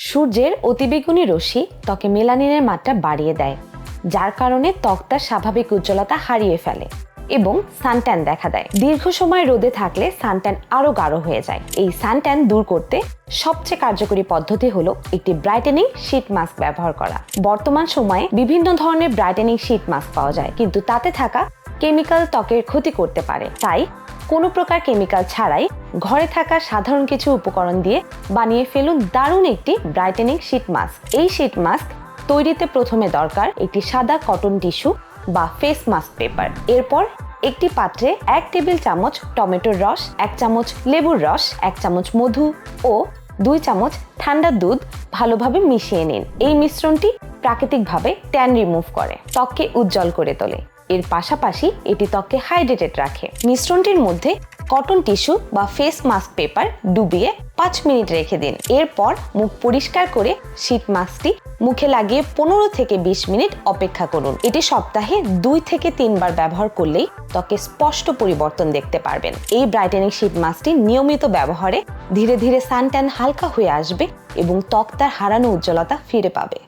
সূর্যের অতিবেগুনি রশ্মি ত্বকে মেলানিনের মাত্রা বাড়িয়ে দেয়, যার কারণে ত্বক তার স্বাভাবিক উজ্জ্বলতা হারিয়ে ফেলে এবং সানট্যান দেখা দেয়। দীর্ঘ সময় রোদে থাকলে সানট্যান আরো গাঢ় হয়ে যায়। এই সানট্যান দূর করতে সবচেয়ে কার্যকরী পদ্ধতি হলো একটি ব্রাইটেনিং শীট মাস্ক ব্যবহার করা। বর্তমান সময়ে বিভিন্ন ধরনের ব্রাইটেনিং শীট মাস্ক পাওয়া যায়, কিন্তু তাতে থাকা কেমিক্যাল ত্বকের ক্ষতি করতে পারে। তাই কোনো প্রকার কেমিক্যাল ছাড়াই ঘরে থাকা সাধারণ কিছু উপকরণ দিয়ে বানিয়ে ফেলুন দারুণ একটি ব্রাইটেনিং শীট মাস্ক। এই শীট মাস্ক তৈরিতে প্রথমে দরকার একটি সাদা কটন টিস্যু বা ফেস মাস্ক পেপার। এরপর একটি পাত্রে 1 টেবিল চামচ টমেটোর রস, 1 চামচ লেবুর রস, 1 চামচ মধু ও 2 চামচ ঠান্ডা দুধ ভালোভাবে মিশিয়ে নিন। এই মিশ্রণটি প্রাকৃতিকভাবে ট্যান রিমুভ করে, ত্বককে উজ্জ্বল করে তোলে। এর পাশাপাশি এটি ত্বককে হাইড্রেটেড রাখে। মিশ্রণটির মধ্যে কটন টিস্যু বা ফেস মাস্ক পেপার ডুবিয়ে 5 মিনিট রেখে দিন। এরপর মুখ পরিষ্কার করে শীট মাস্কটি মুখে লাগিয়ে 15 থেকে 20 মিনিট অপেক্ষা করুন। এটি সপ্তাহে 2 থেকে 3 বার ব্যবহার করলেই ত্বকে স্পষ্ট পরিবর্তন দেখতে পারবেন। এই ব্রাইটেনিং শীট মাস্কটি নিয়মিত ব্যবহারে ধীরে ধীরে সানট্যান হালকা হয়ে আসবে এবং ত্বক তার হারানো উজ্জ্বলতা ফিরে পাবে।